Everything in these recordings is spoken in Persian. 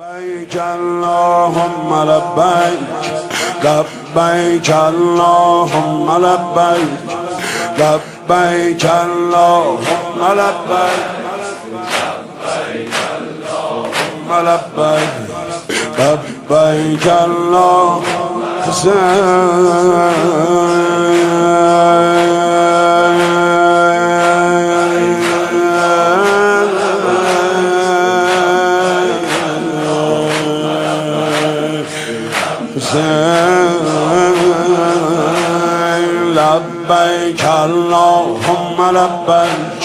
لبيك اللهم لبيك لبيك اللهم لبيك لبيك اللهم لبيك اللهم لبيك لبيك اللهم لبيك اللهم لبيك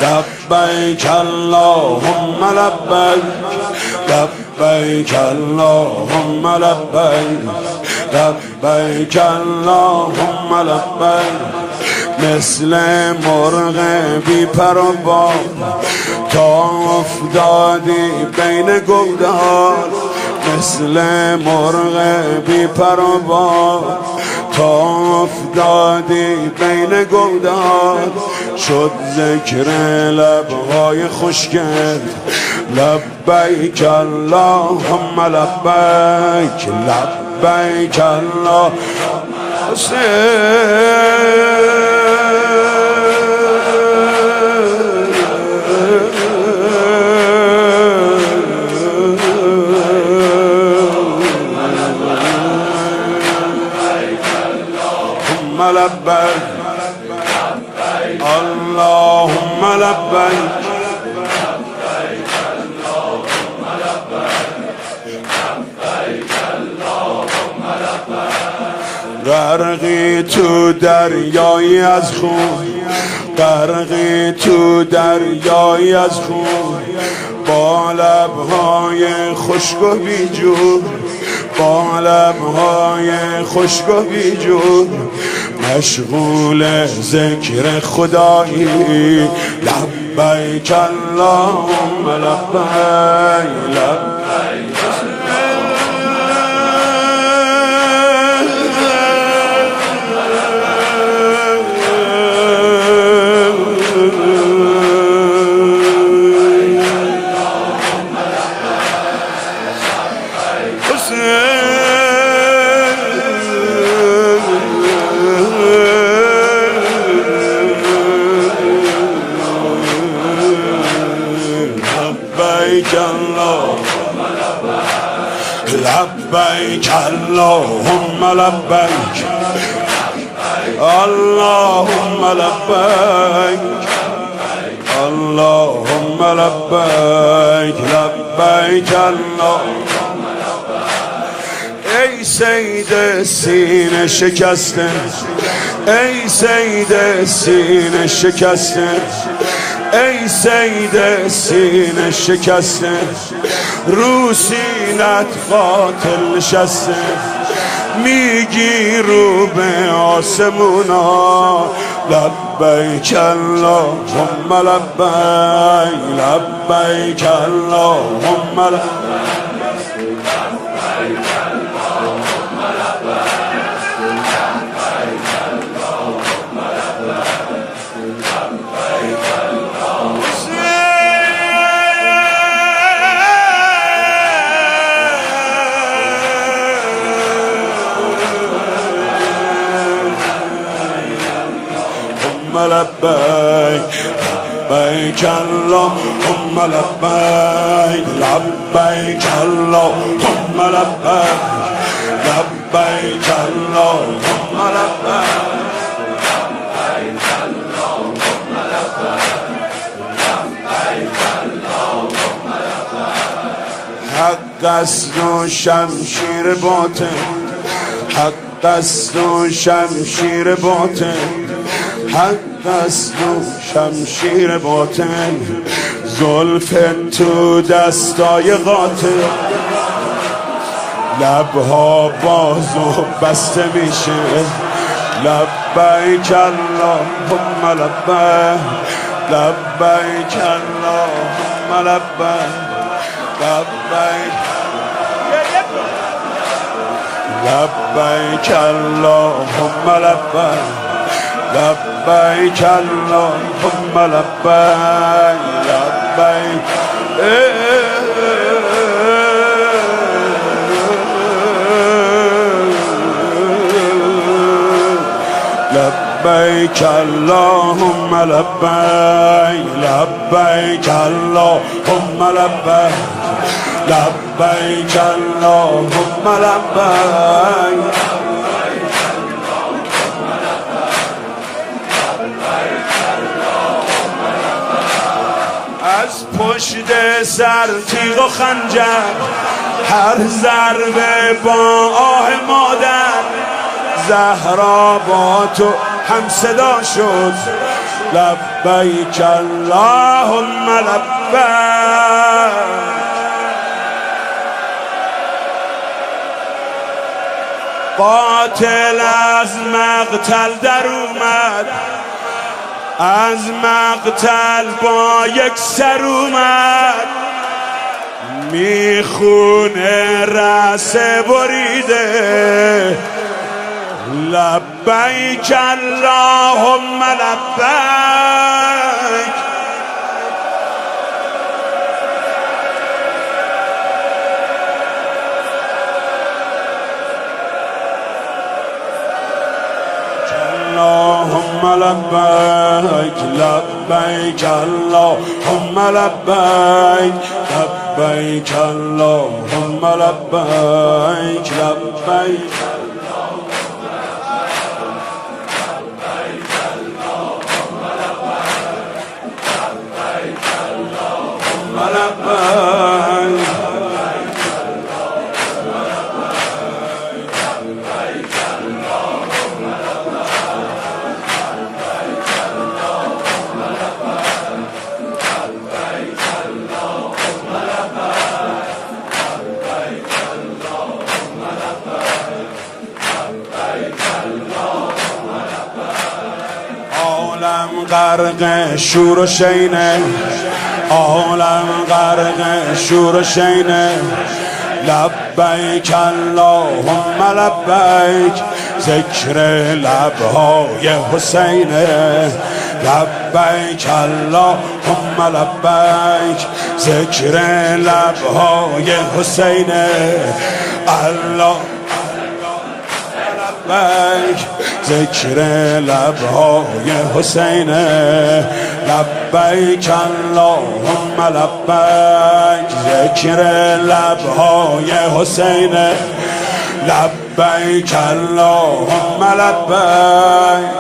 لبيك اللهم لبيك لبيك اللهم لبيك لبيك اللهم لبيك مثل مرغ بی پر و بال تا افتادی بین گودال مثل مرغ بی پر و بال تا افتادی بین گودال شد ذکر لبهای خشکت لبیک اللهم لبیک لبیک اللهم لبيك اللهم لبيك غرقی تو دریایی از خون غرقی تو دریایی از خون با لبهای خشک و بیجور با لبهای خشک و بیجور مشغول ذکر خدایی لبیک اللهم لبیک لبیک لبيك اللهم لبيك اللهم لبيك اللهم لبيك لبيك اللهم ای سید سینه شکسته ای سید سینه شکسته ای سید سینه شکسته رو سینت قاتل نشسته میگی رو به آسمونا لبیک اللهم لبیک لبیک اللهم لبیک لبيك لبيك اللهم لبيك لبيك اللهم لبيك لبيك اللهم لبيك لبيك اللهم لبيك اللهم لبيك حق است و شمشیر باطل حق است و شمشیر باطل حق است و شمشیر باطل زلف تو دستای قاتل لبها باز و بسته میشه لبیک اللهم لبیک لبیک اللهم لبیک لبیک لبیک اللهم لبیک لبیک اللهم لبیک لبیک لبیک اللهم لبیک لبیک اللهم لبیک لبیک اللهم لبیک از پشت سر تیغ و خنجر هر ضربه با آه مادر زهرا با تو هم صدا شد لبیک اللهم لبیک قاتل از مقتل در اومد از مقتل با یک سر اومد میخونه رأس بریده لبیک اللهم لبیک اللهم لبیک لبیک اللهم لبیک لبیک اللهم لبیک لبیک عالم غرق شور و شینه عالم غرق شور و شینه لبیک اللهم لبیک ذکر لبهای حسینه لبیک اللهم لبیک ذکر لبهای حسینه الله لبیک ذکر لبهای حسینه لبیک اللهم لبیک ذکر لبهای حسینه لبیک اللهم لبیک